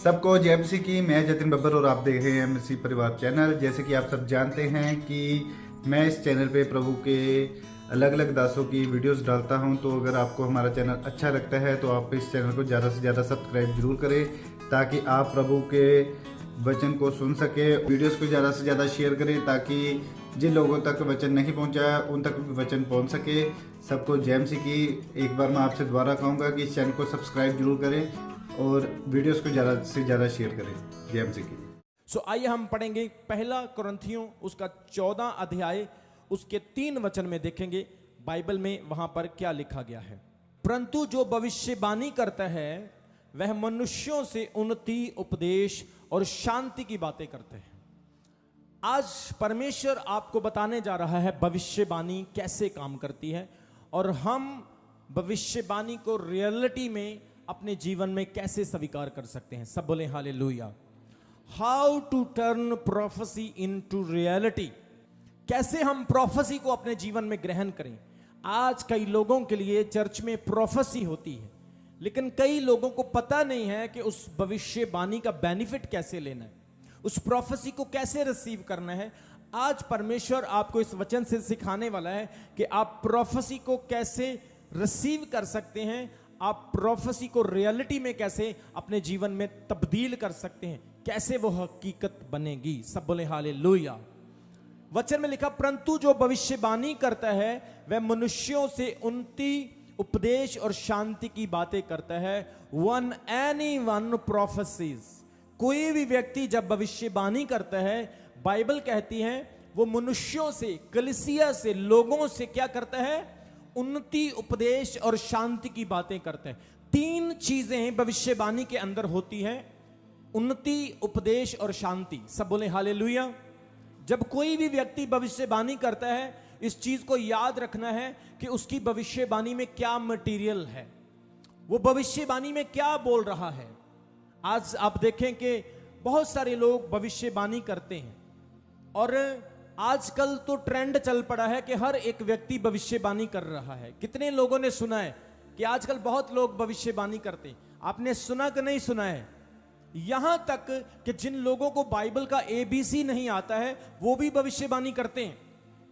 सबको जय मसीह की। मैं जतिन बब्बर और आप देख रहे हैं मसीह परिवार चैनल। जैसे कि आप सब जानते हैं कि मैं इस चैनल पे प्रभु के अलग अलग दासों की वीडियोस डालता हूं, तो अगर आपको हमारा चैनल अच्छा लगता है तो आप इस चैनल को ज़्यादा से ज़्यादा सब्सक्राइब जरूर करें, ताकि आप प्रभु के वचन को सुन सके। वीडियोस को ज़्यादा से ज़्यादा शेयर करें, ताकि जिन लोगों तक वचन नहीं पहुंचा उन तक भी वचन पहुंच सके। सबको जय मसीह की। एक बार मैं आपसे दोबारा कहूँगा कि इस चैनल को सब्सक्राइब जरूर करें और वीडियोस को ज़्यादा से ज़्यादा शेयर करें। जय मसीह की। आइए हम पढ़ेंगे पहला कुरिन्थियों उसका 14 अध्याय उसके 3 वचन में देखेंगे बाइबल में वहां पर क्या लिखा गया है। परंतु जो भविष्यवाणी करता है वह मनुष्यों से उन्नति, उपदेश और शांति की बातें करते हैं। आज परमेश्वर आपको बताने जा रहा है भविष्यवाणी कैसे काम करती है और हम भविष्यवाणी को रियलिटी में अपने जीवन में कैसे स्वीकार कर सकते हैं। सब बोले hallelujah. How to turn prophecy into reality. कैसे हम प्रोफेसी को अपने जीवन में ग्रहण करें। आज कई लोगों के लिए चर्च में प्रोफेसी होती है, लेकिन कई लोगों को पता नहीं है कि उस भविष्यवाणी का बेनिफिट कैसे लेना है, उस प्रोफेसी को कैसे रिसीव करना है। आज परमेश्वर आपको इस वचन से सिखाने वाला है कि आप प्रोफेसी को कैसे रिसीव कर सकते हैं, आप प्रोफेसी को रियलिटी में कैसे अपने जीवन में तब्दील कर सकते हैं, कैसे वो हकीकत बनेगी। सब बोले हालेलुया। वचन में लिखा, परंतु जो भविष्यवाणी करता है वह मनुष्यों से उन्नति, उपदेश और शांति की बातें करता है। One prophecies. कोई भी व्यक्ति जब भविष्यवाणी करता है, बाइबल कहती है वो मनुष्यों से, कलीसिया से, लोगों से क्या करता है? उन्नति, उपदेश और शांति की बातें करते हैं। 3 चीजें भविष्यवाणी के अंदर होती हैं, उन्नति, उपदेश और शांति। सब बोले हालेलुया। जब कोई भी व्यक्ति भविष्यवाणी करता है, इस चीज को याद रखना है कि उसकी भविष्यवाणी में क्या मटेरियल है, वो भविष्यवाणी में क्या बोल रहा है। आज आप देखें कि बहुत सारे लोग भविष्यवाणी करते हैं और आजकल तो ट्रेंड चल पड़ा है कि हर एक व्यक्ति भविष्यवाणी कर रहा है। कितने लोगों ने सुना है कि आजकल बहुत लोग भविष्यवाणी करते हैं? आपने सुना कि नहीं सुना है? यहां तक कि जिन लोगों को बाइबल का ABC नहीं आता है वो भी भविष्यवाणी करते हैं।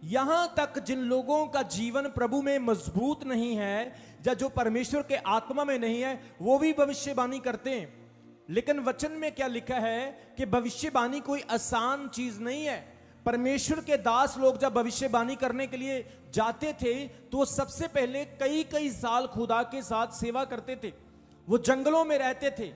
यहां तक जिन लोगों का जीवन प्रभु में मजबूत नहीं है या जो परमेश्वर के आत्मा में नहीं है वो भी भविष्यवाणी करते हैं। लेकिन वचन में क्या लिखा है कि भविष्यवाणी कोई आसान चीज नहीं है। परमेश्वर के दास लोग जब भविष्यवाणी करने के लिए जाते थे तो सबसे पहले कई कई साल खुदा के साथ सेवा करते थे। वो जंगलों में रहते थे,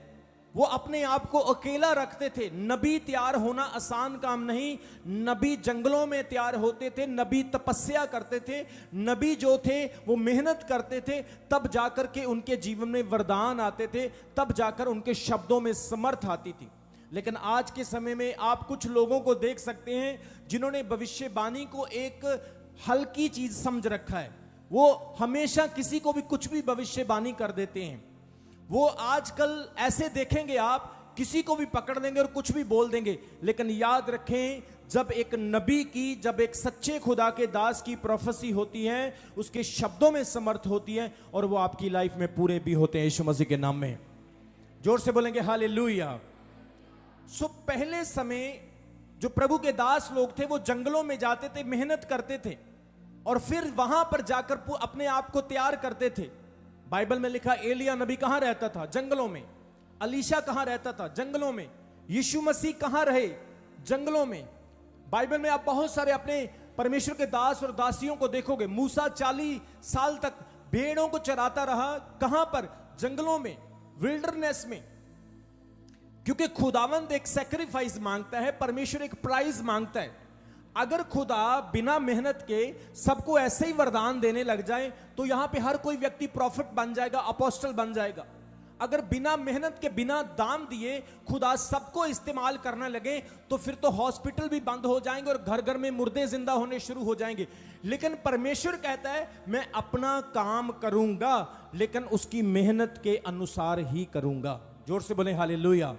वो अपने आप को अकेला रखते थे। नबी तैयार होना आसान काम नहीं। नबी जंगलों में तैयार होते थे, नबी तपस्या करते थे, नबी जो थे वो मेहनत करते थे, तब जाकर के उनके जीवन में वरदान आते थे, तब जाकर उनके शब्दों में समर्थ आती थी। लेकिन आज के समय में आप कुछ लोगों को देख सकते हैं जिन्होंने भविष्यवाणी को एक हल्की चीज समझ रखा है। वो हमेशा किसी को भी कुछ भी भविष्यवाणी कर देते हैं। वो आजकल ऐसे देखेंगे, आप किसी को भी पकड़ लेंगे और कुछ भी बोल देंगे। लेकिन याद रखें, जब एक नबी की, जब एक सच्चे खुदा के दास की प्रोफेसी होती है, उसके शब्दों में समर्थ होती है और वो आपकी लाइफ में पूरे भी होते हैं। यीशु मसीह के नाम में जोर से बोलेंगे हालेलुया। पहले समय जो प्रभु के दास लोग थे वो जंगलों में जाते थे, मेहनत करते थे और फिर वहां पर जाकर अपने आप को तैयार करते थे। बाइबल में लिखा, एलिया नबी कहां रहता था? जंगलों में। अलीशा कहां रहता था? जंगलों में। यीशु मसीह कहां रहे? जंगलों में। बाइबल में आप बहुत सारे अपने परमेश्वर के दास और दासियों को देखोगे। मूसा 40 साल तक भेड़ों को चराता रहा। कहां पर? जंगलों में, विल्डरनेस में। क्योंकि खुदावंद एक सैक्रिफाइस मांगता है, परमेश्वर एक प्राइज मांगता है। अगर खुदा बिना मेहनत के सबको ऐसे ही वरदान देने लग जाए तो यहां पे हर कोई व्यक्ति प्रॉफिट बन जाएगा, अपोस्टल बन जाएगा। अगर बिना मेहनत के, बिना दाम दिए खुदा सबको इस्तेमाल करने लगे तो फिर तो हॉस्पिटल भी बंद हो जाएंगे और घर घर में मुर्दे जिंदा होने शुरू हो जाएंगे। लेकिन परमेश्वर कहता है मैं अपना काम करूंगा, लेकिन उसकी मेहनत के अनुसार ही करूंगा। जोर से बोले हालेलुया।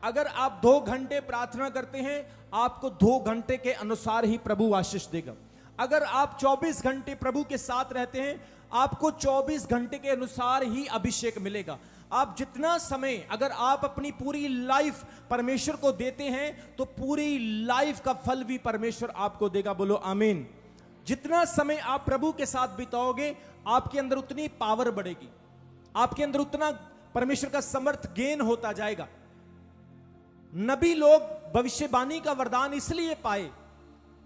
अगर आप 2 घंटे प्रार्थना करते हैं, आपको 2 घंटे के अनुसार ही प्रभु आशीष देगा। अगर आप 24 घंटे प्रभु के साथ रहते हैं, आपको 24 घंटे के अनुसार ही अभिषेक मिलेगा। आप जितना समय, अगर आप अपनी पूरी लाइफ परमेश्वर को देते हैं तो पूरी लाइफ का फल भी परमेश्वर आपको देगा। बोलो आमीन। जितना समय आप प्रभु के साथ बिताओगे, आपके अंदर उतनी पावर बढ़ेगी, आपके अंदर उतना परमेश्वर का समर्थ गेन होता जाएगा। नबी लोग भविष्यवाणी का वरदान इसलिए पाए,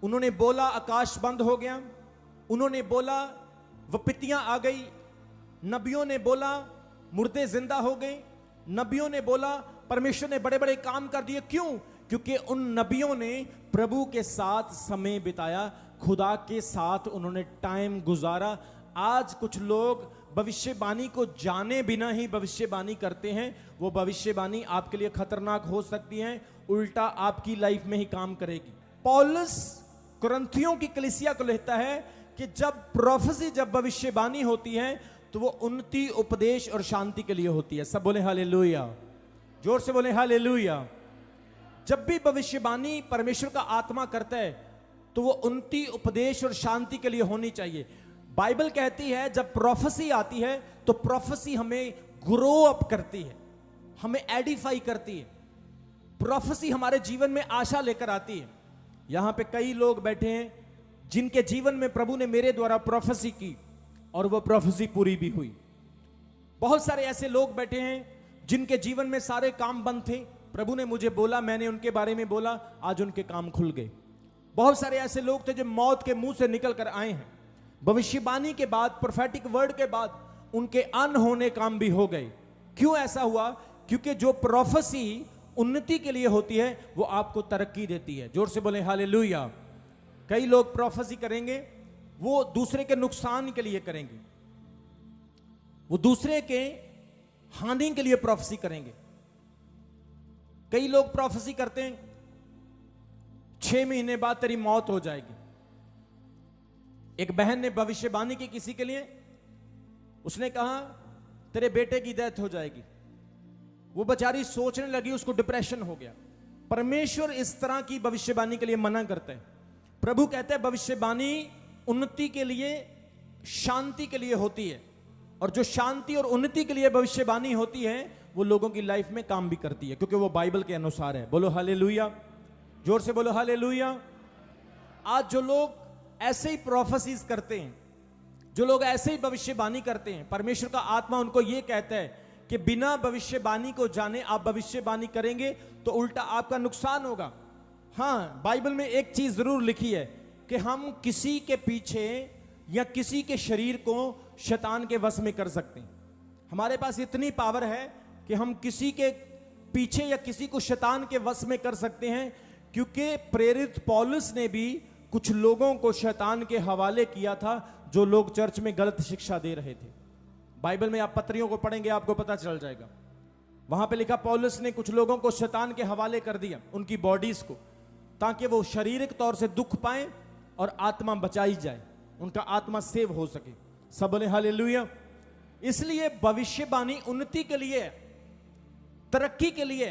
उन्होंने बोला आकाश बंद हो गया, उन्होंने बोला विपत्तियां आ गई, नबियों ने बोला मुर्दे जिंदा हो गए, नबियों ने बोला परमेश्वर ने बड़े बड़े काम कर दिए। क्यों? क्योंकि उन नबियों ने प्रभु के साथ समय बिताया, खुदा के साथ उन्होंने टाइम गुजारा। आज कुछ लोग भविष्यवाणी को जाने बिना ही भविष्यवाणी करते हैं। वो भविष्यवाणी आपके लिए खतरनाक हो सकती है, उल्टा आपकी लाइफ में ही काम करेगी। पौलुस कुरिन्थियों की कलीसिया को लिखता है कि जब प्रोफेसी, जब भविष्यवाणी होती है तो वो उन्नति, उपदेश और शांति के लिए होती है। सब बोले हालेलुया, जोर से बोले हालेलुया। जब भी भविष्यवाणी परमेश्वर का आत्मा करता है तो वो उन्नति, उपदेश और शांति के लिए होनी चाहिए। बाइबल कहती है जब प्रोफेसी आती है तो प्रोफेसी हमें ग्रो अप करती है, हमें एडिफाई करती है। प्रोफेसी हमारे जीवन में आशा लेकर आती है। यहां पे कई लोग बैठे हैं जिनके जीवन में प्रभु ने मेरे द्वारा प्रोफेसी की और वो प्रोफेसी पूरी भी हुई। बहुत सारे ऐसे लोग बैठे हैं जिनके जीवन में सारे काम बंद थे, प्रभु ने मुझे बोला, मैंने उनके बारे में बोला, आज उनके काम खुल गए। बहुत सारे ऐसे लोग थे जो मौत के मुंह से निकल कर आए हैं, भविष्यवाणी के बाद, प्रोफेटिक वर्ड के बाद उनके अनहोने काम भी हो गए। क्यों ऐसा हुआ? क्योंकि जो प्रोफेसी उन्नति के लिए होती है वो आपको तरक्की देती है। जोर से बोले हालेलुया। कई लोग प्रोफेसी करेंगे, वो दूसरे के नुकसान के लिए करेंगे, वो दूसरे के हानि के लिए प्रोफेसी करेंगे। कई लोग प्रोफेसी करते हैं 6 महीने बाद तेरी मौत हो जाएगी। एक बहन ने भविष्यवाणी की किसी के लिए, उसने कहा तेरे बेटे की डेथ हो जाएगी। वो बेचारी सोचने लगी, उसको डिप्रेशन हो गया। परमेश्वर इस तरह की भविष्यवाणी के लिए मना करता है। प्रभु कहते हैं भविष्यवाणी उन्नति के लिए, शांति के लिए होती है, और जो शांति और उन्नति के लिए भविष्यवाणी होती है वो लोगों की लाइफ में काम भी करती है, क्योंकि वो बाइबल के अनुसार है। बोलो हालेलुया, जोर से बोलो हालेलुया। आज जो लोग ऐसे ही प्रोफेसीज करते हैं, जो लोग ऐसे ही भविष्यवाणी करते हैं, परमेश्वर का आत्मा उनको ये कहता है कि बिना भविष्यवाणी को जाने आप भविष्यवाणी करेंगे तो उल्टा आपका नुकसान होगा। हाँ, बाइबल में एक चीज जरूर लिखी है कि हम किसी के पीछे या किसी के शरीर को शैतान के वश में कर सकते हैं। हमारे पास इतनी पावर है कि हम किसी के पीछे या किसी को शैतान के वश में कर सकते हैं, क्योंकि प्रेरित पौलुस ने भी कुछ लोगों को शैतान के हवाले किया था, जो लोग चर्च में गलत शिक्षा दे रहे थे। बाइबल में आप पत्रियों को पढ़ेंगे आपको पता चल जाएगा। वहां पे लिखा पौलुस ने कुछ लोगों को शैतान के हवाले कर दिया, उनकी बॉडीज को, ताकि वो शारीरिक तौर से दुख पाए और आत्मा बचाई जाए, उनका आत्मा सेव हो सके। सब बोले हालेलुया। इसलिए भविष्यवाणी उन्नति के लिए, तरक्की के लिए।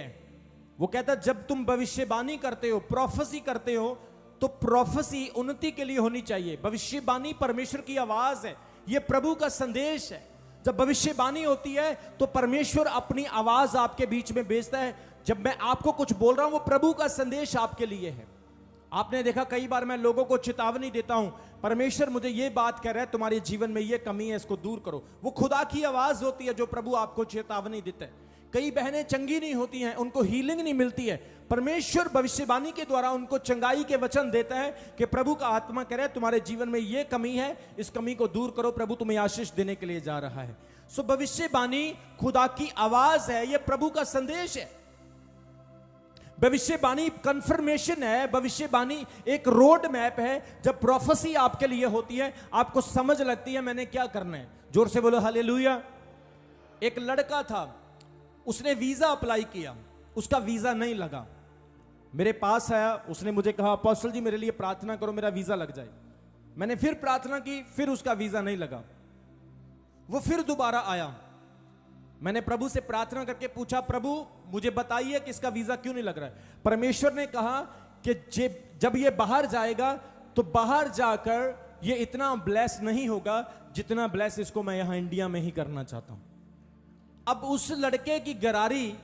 वो कहता जब तुम भविष्यवाणी करते हो, प्रोफेसी करते हो, तो प्रोफेसी उन्नति के लिए होनी चाहिए। भविष्यवाणी परमेश्वर की आवाज है, यह प्रभु का संदेश है। जब भविष्यवाणी होती है तो परमेश्वर अपनी आवाज आपके बीच में भेजता है। जब मैं आपको कुछ बोल रहा हूं वो प्रभु का संदेश आपके लिए है। आपने देखा कई बार मैं लोगों को चेतावनी देता हूं, परमेश्वर मुझे ये बात कह रहा है, तुम्हारे जीवन में ये कमी है, इसको दूर करो। वो खुदा की आवाज होती है जो प्रभु आपको चेतावनी देता है। कई बहनें चंगी नहीं होती हैं, उनको हीलिंग नहीं मिलती है, परमेश्वर भविष्यवाणी के द्वारा उनको चंगाई के वचन देता है कि प्रभु का आत्मा कह रहा है तुम्हारे जीवन में ये कमी है, इस कमी को दूर करो, प्रभु तुम्हें आशीष देने के लिए जा रहा है। सो भविष्यवाणी खुदा की आवाज है, यह प्रभु का संदेश है। भविष्यवाणी कंफर्मेशन है, भविष्यवाणी एक रोड मैप है। जब प्रोफेसी आपके लिए होती है, आपको समझ लगती है मैंने क्या करना है। जोर से बोलो हालेलुया। एक लड़का था, उसने वीजा अप्लाई किया, उसका वीजा नहीं लगा। मेरे पास आया, उसने मुझे कहा अपोस्टल जी मेरे लिए प्रार्थना करो, मेरा वीजा लग जाए। मैंने फिर प्रार्थना की, फिर उसका वीजा नहीं लगा। वो फिर दोबारा आया, मैंने प्रभु से प्रार्थना करके पूछा, प्रभु मुझे बताइए कि इसका वीजा क्यों नहीं लग रहा है। परमेश्वर ने कहा कि जब ये बाहर जाएगा तो बाहर जाकर ये इतना ब्लेस नहीं होगा जितना ब्लेस इसको मैं यहां इंडिया में ही करना चाहता हूं। अब उस लड़के की गरारी,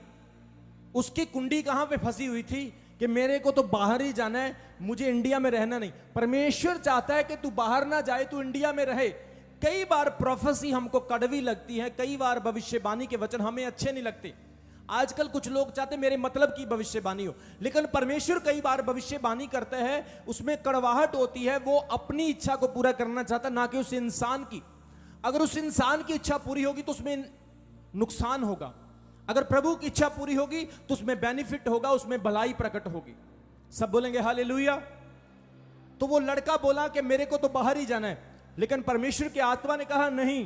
उसकी कुंडी कहां पे फंसी हुई थी कि मेरे को तो बाहर ही जाना है, मुझे इंडिया में रहना नहीं। परमेश्वर चाहता है कि तू बाहर ना जाए, तू इंडिया में रहे। कई बार प्रोफेसी हमको कड़वी लगती है, कई बार भविष्यवाणी के वचन हमें अच्छे नहीं लगते। आजकल कुछ लोग चाहते मेरे मतलब की भविष्यवाणी हो, लेकिन परमेश्वर कई बार भविष्यवाणी करता है, उसमें कड़वाहट होती है। वो अपनी इच्छा को पूरा करना चाहता, ना कि उस इंसान की। अगर उस इंसान की इच्छा पूरी होगी तो उसमें नुकसान होगा, अगर प्रभु की इच्छा पूरी होगी तो उसमें बेनिफिट होगा, उसमें भलाई प्रकट होगी। सब बोलेंगे हालेलुया। तो वो लड़का बोला कि मेरे को तो बाहर ही जाना है, लेकिन परमेश्वर की आत्मा ने कहा नहीं,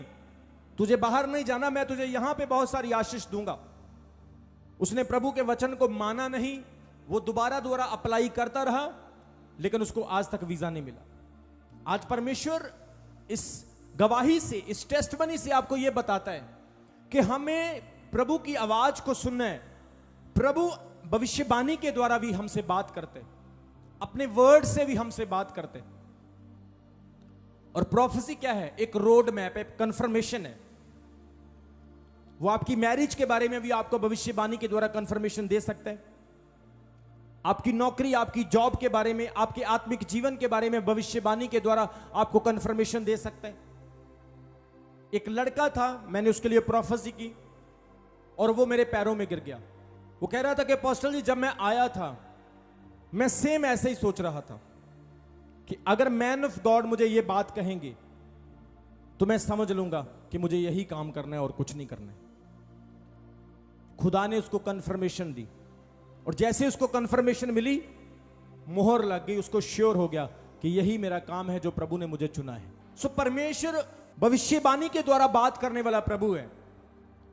तुझे बाहर नहीं जाना, मैं तुझे यहां पे बहुत सारी आशीष दूंगा। उसने प्रभु के वचन को माना नहीं, वो दोबारा अप्लाई करता रहा, लेकिन उसको आज तक वीजा नहीं मिला। आज परमेश्वर इस गवाही से, इस टेस्टमनी से आपको यह बताता है कि हमें प्रभु की आवाज को सुनना है। प्रभु भविष्यवाणी के द्वारा भी हमसे बात करते, अपने वर्ड से भी हमसे बात करते। और प्रोफेसी क्या है? एक रोड मैप है, कंफर्मेशन है। वो आपकी मैरिज के बारे में भी आपको भविष्यवाणी के द्वारा कंफर्मेशन दे सकता है। आपकी नौकरी, आपकी जॉब के बारे में, आपके आत्मिक जीवन के बारे में भविष्यवाणी के द्वारा आपको कंफर्मेशन दे सकता है। एक लड़का था, मैंने उसके लिए प्रोफेसी की और वो मेरे पैरों में गिर गया। वो कह रहा था कि अपोस्टल जी, जब मैं आया था मैं सेम ऐसे ही सोच रहा था कि अगर मैन ऑफ गॉड मुझे ये बात कहेंगे तो मैं समझ लूंगा कि मुझे यही काम करना है और कुछ नहीं करना है। खुदा ने उसको कंफर्मेशन दी और जैसे उसको कंफर्मेशन मिली, मोहर लग गई, उसको श्योर हो गया कि यही मेरा काम है जो प्रभु ने मुझे चुना है। सो परमेश्वर भविष्यवाणी के द्वारा बात करने वाला प्रभु है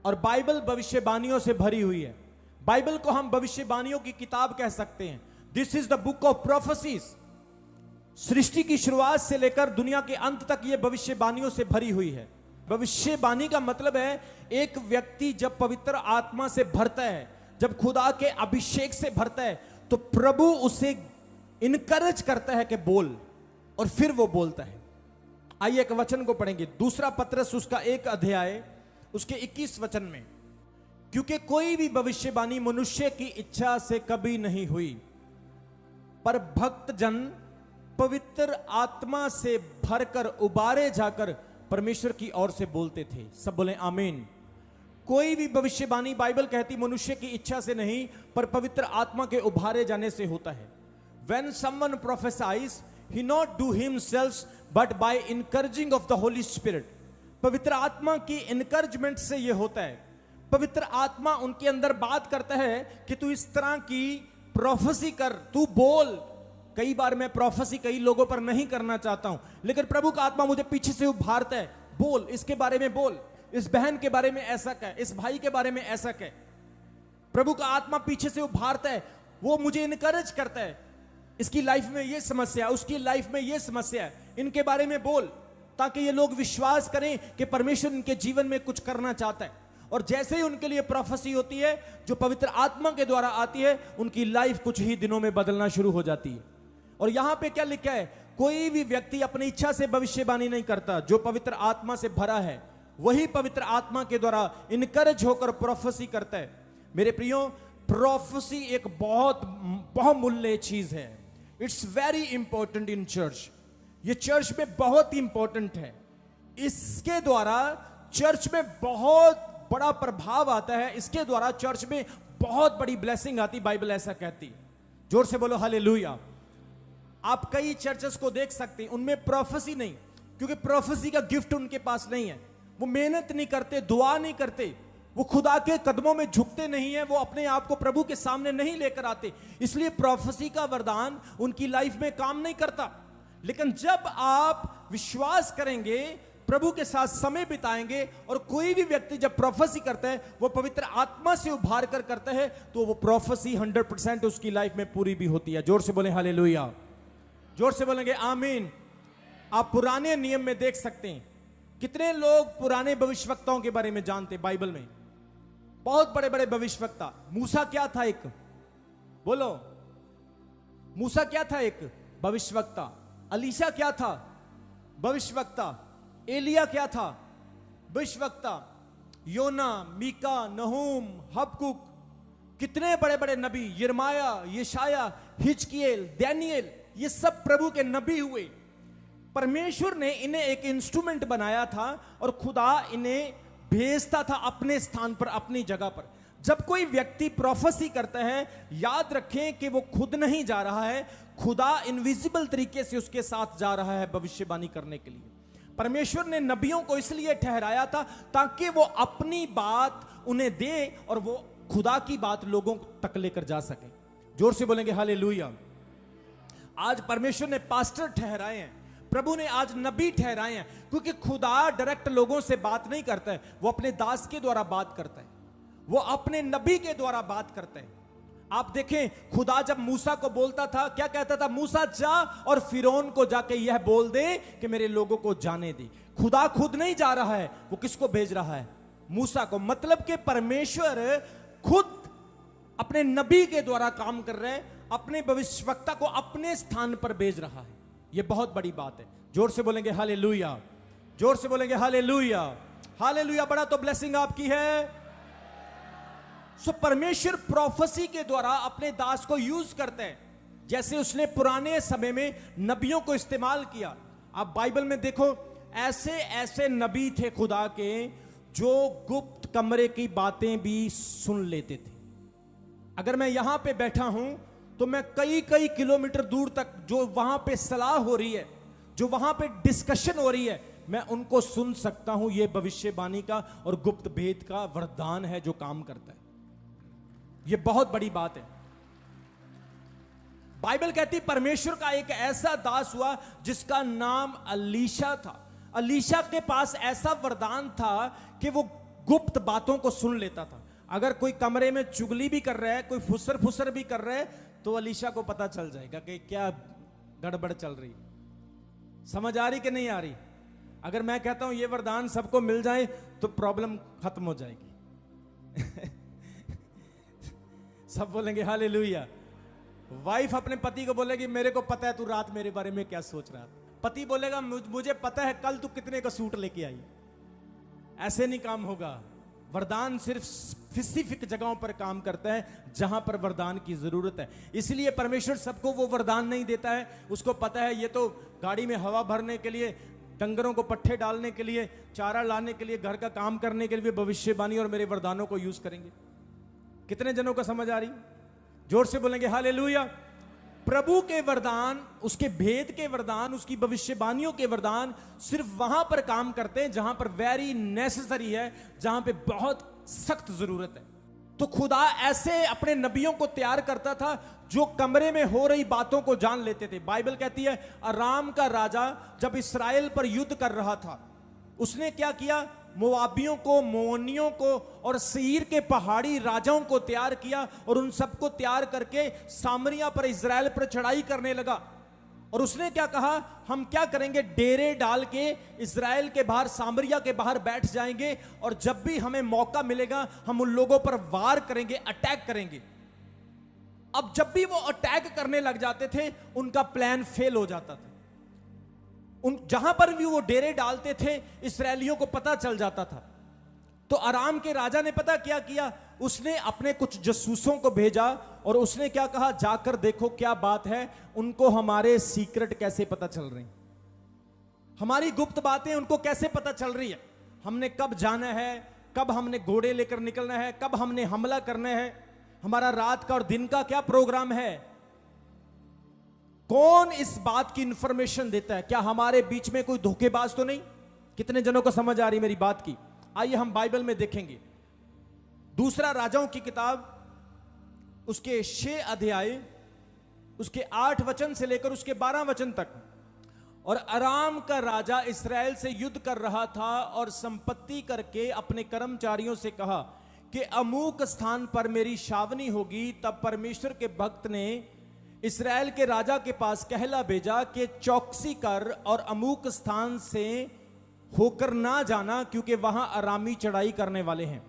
और बाइबल भविष्यवाणियों से भरी हुई है। बाइबल को हम भविष्यवाणियों की किताब कह सकते हैं। This is the book of prophecies. सृष्टि की शुरुआत से लेकर दुनिया के अंत तक यह भविष्यवाणियों से भरी हुई है। भविष्यवाणी का मतलब है एक व्यक्ति जब पवित्र आत्मा से भरता है, जब खुदा के अभिषेक से भरता है, तो प्रभु उसे इनकरेज करता है कि बोल, और फिर वो बोलता है। आइए एक वचन को पढ़ेंगे, दूसरा पत्रस उसका 1 अध्याय उसके 21 वचन में। क्योंकि कोई भी भविष्यवाणी मनुष्य की इच्छा से कभी नहीं हुई, पर भक्त जन पवित्र आत्मा से भरकर उबारे जाकर परमेश्वर की ओर से बोलते थे। सब बोले आमीन। कोई भी भविष्यवाणी, बाइबल कहती, मनुष्य की इच्छा से नहीं पर पवित्र आत्मा के उभारे जाने से होता है। When someone prophesies, he not do himself but by encouraging of the Holy Spirit। पवित्र आत्मा की इनकरेजमेंट से यह होता है। पवित्र आत्मा उनके अंदर बात करता है कि तू इस तरह की प्रोफेसी कर, तू बोल। कई बार मैं प्रोफेसी कई लोगों पर नहीं करना चाहता हूं, लेकिन प्रभु का आत्मा मुझे पीछे से उभारता है, बोल, इसके बारे में बोल, इस बहन के बारे में ऐसा कह, इस भाई के बारे में ऐसा कह। प्रभु का आत्मा पीछे से उभारता है, वो मुझे इनकरेज करता है, इसकी लाइफ में ये समस्या, उसकी लाइफ में ये समस्या है, इनके बारे में बोल, ताकि ये लोग विश्वास करें कि परमेश्वर इनके जीवन में कुछ करना चाहता है। और जैसे ही उनके लिए प्रोफेसी होती है जो पवित्र आत्मा के द्वारा आती है, उनकी लाइफ कुछ ही दिनों में बदलना शुरू हो जाती है। और यहां पे क्या लिखा है? कोई भी व्यक्ति अपनी इच्छा से भविष्यवाणी नहीं करता, जो पवित्र आत्मा से भरा है वही पवित्र आत्मा के द्वारा इनकरेज होकर प्रोफेसी करता है। मेरे प्रियो, प्रोफेसी एक बहुत बहुमूल्य चीज है। It's very important in church. ये चर्च में बहुत इंपॉर्टेंट है। इसके द्वारा चर्च में बहुत बड़ा प्रभाव आता है, इसके द्वारा चर्च में बहुत बड़ी ब्लेसिंग आती, बाइबल ऐसा कहती। जोर से बोलो हालेलुया। आप कई चर्चेस को देख सकते हैं, उनमें प्रोफेसी नहीं, क्योंकि प्रोफेसी का गिफ्ट उनके पास नहीं है। वो मेहनत नहीं करते, दुआ नहीं करते, वो खुदा के कदमों में झुकते नहीं है, वो अपने आप को प्रभु के सामने नहीं लेकर आते, इसलिए प्रोफेसी का वरदान उनकी लाइफ में काम नहीं करता। लेकिन जब आप विश्वास करेंगे, प्रभु के साथ समय बिताएंगे, और कोई भी व्यक्ति जब प्रोफेसी करता है वो पवित्र आत्मा से उभार कर करता है, तो वो प्रोफेसी 100% उसकी लाइफ में पूरी भी होती है। जोर से बोले हालेलुया। जोर से बोलेंगे आमीन। आप पुराने नियम में देख सकते हैं कितने लोग पुराने भविष्यवक्ताओं के बारे में जानते। बाइबल में बहुत बड़े बड़े भविष्यवक्ता। मूसा क्या था? एक बोलो, मूसा क्या था? एक भविष्यवक्ता। अलीशा क्या था? भविष्यवक्ता। एलिया क्या था? भविष्यवक्ता। योना, मीका, नहूम, हबकुक, कितने बड़े बड़े नबी, यिर्मयाह, यशाया, हिजकियेल, दानियेल, ये सब प्रभु के नबी हुए। परमेश्वर ने इन्हें एक इंस्ट्रूमेंट बनाया था और खुदा इन्हें भेजता था अपने स्थान पर, अपनी जगह पर। जब कोई व्यक्ति प्रोफेसी करता है, याद रखें कि वो खुद नहीं जा रहा है, खुदा इनविजिबल तरीके से उसके साथ जा रहा है भविष्यवाणी करने के लिए। परमेश्वर ने नबियों को इसलिए ठहराया था ताकि वो अपनी बात उन्हें दे और वो खुदा की बात लोगों तक लेकर जा सके। जोर से बोलेंगे हालेलुया। आज परमेश्वर ने पास्टर ठहराए हैं, प्रभु ने आज नबी ठहराए हैं, क्योंकि खुदा डायरेक्ट लोगों से बात नहीं करता है, वो अपने दास के द्वारा बात करता है, वो अपने नबी के द्वारा बात करता है। आप देखें, खुदा जब मूसा को बोलता था, क्या कहता था? मूसा जा और फिरौन को जाके यह बोल दे कि मेरे लोगों को जाने दे। खुदा खुद नहीं जा रहा है, वो किसको भेज रहा है? मूसा को। मतलब कि परमेश्वर खुद अपने नबी के द्वारा काम कर रहे हैं, अपने भविष्यवक्ता को अपने स्थान पर भेज रहा है। यह बहुत बड़ी बात है। जोर से बोलेंगे हालेलुया, जोर से बोलेंगे हालेलुया। हालेलुया, बड़ा तो ब्लेसिंग आपकी है। सो परमेश्वर प्रोफेसी के द्वारा अपने दास को यूज करते हैं, जैसे उसने पुराने समय में नबियों को इस्तेमाल किया। आप बाइबल में देखो, ऐसे ऐसे नबी थे खुदा के जो गुप्त कमरे की बातें भी सुन लेते थे। अगर मैं यहां पे बैठा हूं तो मैं कई कई किलोमीटर दूर तक जो वहां पे सलाह हो रही है, जो वहां पे डिस्कशन हो रही है, मैं उनको सुन सकता हूं। यह भविष्यवाणी का और गुप्त भेद का वरदान है जो काम करता है। यह बहुत बड़ी बात है। बाइबल कहती परमेश्वर का एक ऐसा दास हुआ जिसका नाम अलीशा था। अलीशा के पास ऐसा वरदान था कि वो गुप्त बातों को सुन लेता था। अगर कोई कमरे में चुगली भी कर रहा है, कोई फुसर फुसर भी कर रहा है, तो अलीशा को पता चल जाएगा कि क्या गड़बड़ चल रही। समझ आ रही कि नहीं आ रही? अगर मैं कहता हूं ये वरदान सबको मिल जाए तो प्रॉब्लम खत्म हो जाएगी। सब बोलेंगे हालेलुया। वाइफ अपने पति को बोलेगी मेरे को पता है तू रात मेरे बारे में क्या सोच रहा था। पति बोलेगा मुझे पता है कल तू कितने का सूट लेके आई। ऐसे नहीं काम होगा। वरदान सिर्फ स्पेसिफिक जगहों पर काम करता है जहां पर वरदान की जरूरत है। इसलिए परमेश्वर सबको वो वरदान नहीं देता है। उसको पता है ये तो गाड़ी में हवा भरने के लिए, डंगरों को पट्ठे डालने के लिए, चारा लाने के लिए, घर का काम करने के लिए भविष्यवाणी और मेरे वरदानों को यूज करेंगे। कितने जनों को समझ आ रही? जोर से बोलेंगे हालेलुया। प्रभु के वरदान, उसके भेद के वरदान, उसकी भविष्यवाणियों के वरदान सिर्फ वहां पर काम करते हैं जहां पर वेरी नेसेसरी है, जहां पे बहुत सख्त जरूरत है। तो खुदा ऐसे अपने नबियों को तैयार करता था जो कमरे में हो रही बातों को जान लेते थे। बाइबल कहती है अराम का राजा जब इस्राएल पर युद्ध कर रहा था, उसने क्या किया? मोआबियों को, मोनियों को और सीर के पहाड़ी राजाओं को तैयार किया और उन सबको तैयार करके सामरिया पर, इजराइल पर चढ़ाई करने लगा। और उसने क्या कहा? हम क्या करेंगे? डेरे डाल के इजराइल के बाहर, सामरिया के बाहर बैठ जाएंगे और जब भी हमें मौका मिलेगा हम उन लोगों पर वार करेंगे, अटैक करेंगे। अब जब भी वो अटैक करने लग जाते थे उनका प्लान फेल हो जाता था। उन जहां पर भी वो डेरे डालते थे इस्राएलियों को पता चल जाता था। तो अराम के राजा ने पता क्या किया? उसने अपने कुछ जसूसों को भेजा और उसने क्या कहा? जाकर देखो क्या बात है, उनको हमारे सीक्रेट कैसे पता चल रही, हमारी गुप्त बातें उनको कैसे पता चल रही है, हमने कब जाना है, कब हमने घोड़े लेकर निकलना है, कब हमने हमला करना है, हमारा रात का और दिन का क्या प्रोग्राम है। कौन इस बात की इंफॉर्मेशन देता है? क्या हमारे बीच में कोई धोखेबाज तो नहीं? कितने जनों को समझ आ रही मेरी बात की? आइए हम बाइबल में देखेंगे दूसरा राजाओं की किताब, उसके 6 अध्याय, उसके 8 वचन से लेकर उसके 12 वचन तक। और अराम का राजा इस्राएल से युद्ध कर रहा था और संपत्ति करके अपने कर्मचारियों से कहा कि अमूक स्थान पर मेरी छावनी होगी। तब परमेश्वर के भक्त ने इस्राएल के राजा के पास कहला भेजा कि चौकसी कर और अमूक स्थान से होकर ना जाना, क्योंकि वहां अरामी चढ़ाई करने वाले हैं।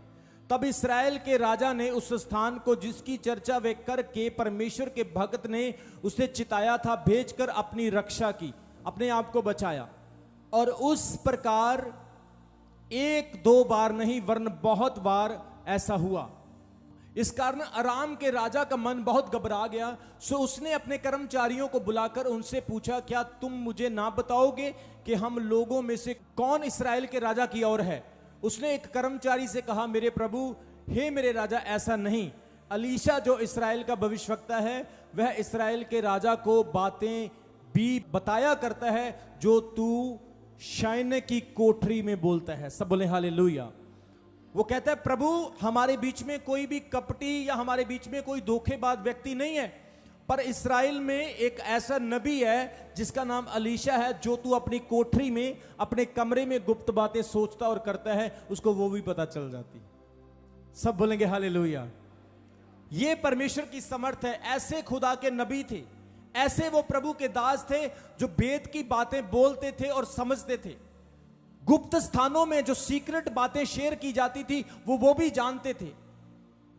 तब इस्राएल के राजा ने उस स्थान को जिसकी चर्चा वे करके परमेश्वर के भक्त ने उसे चिताया था, भेजकर अपनी रक्षा की, अपने आप को बचाया। और उस प्रकार एक दो बार नहीं वरन बहुत बार ऐसा हुआ। इस कारण अराम के राजा का मन बहुत घबरा गया। सो उसने अपने कर्मचारियों को बुलाकर उनसे पूछा, क्या तुम मुझे ना बताओगे कि हम लोगों में से कौन इस्राएल के राजा की ओर है? उसने एक कर्मचारी से कहा, मेरे प्रभु, हे मेरे राजा, ऐसा नहीं। अलीशा जो इस्राएल का भविष्यवक्ता है, वह इस्राएल के राजा को बातें भी बताया करता है जो तू शायने की कोठरी में बोलता है। सब बोले हालेलुया। वो कहता है, प्रभु, हमारे बीच में कोई भी कपटी या हमारे बीच में कोई धोखेबाज व्यक्ति नहीं है, पर इस्राएल में एक ऐसा नबी है जिसका नाम अलीशा है, जो तू अपनी कोठरी में, अपने कमरे में गुप्त बातें सोचता और करता है, उसको वो भी पता चल जाती। सब बोलेंगे हालेलुया। ये परमेश्वर की समर्थ है। ऐसे खुदा के नबी थे, ऐसे वो प्रभु के दास थे जो वेद की बातें बोलते थे और समझते थे। गुप्त स्थानों में जो सीक्रेट बातें शेयर की जाती थी वो भी जानते थे।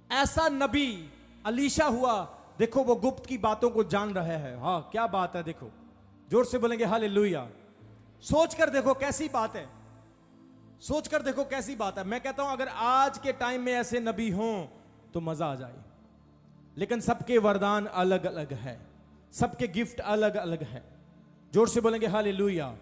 ऐसा नबी अलीशा हुआ। देखो, वो गुप्त की बातों को जान रहा है। हाँ, क्या बात है। देखो, जोर से बोलेंगे हालेलुया। सोच कर देखो कैसी बात है, सोच कर देखो कैसी बात है। मैं कहता हूं अगर आज के टाइम में ऐसे नबी हों तो मजा आ जाए। लेकिन सबके वरदान अलग अलग है, सबके गिफ्ट अलग अलग है। जोर से बोलेंगे हालेलुया।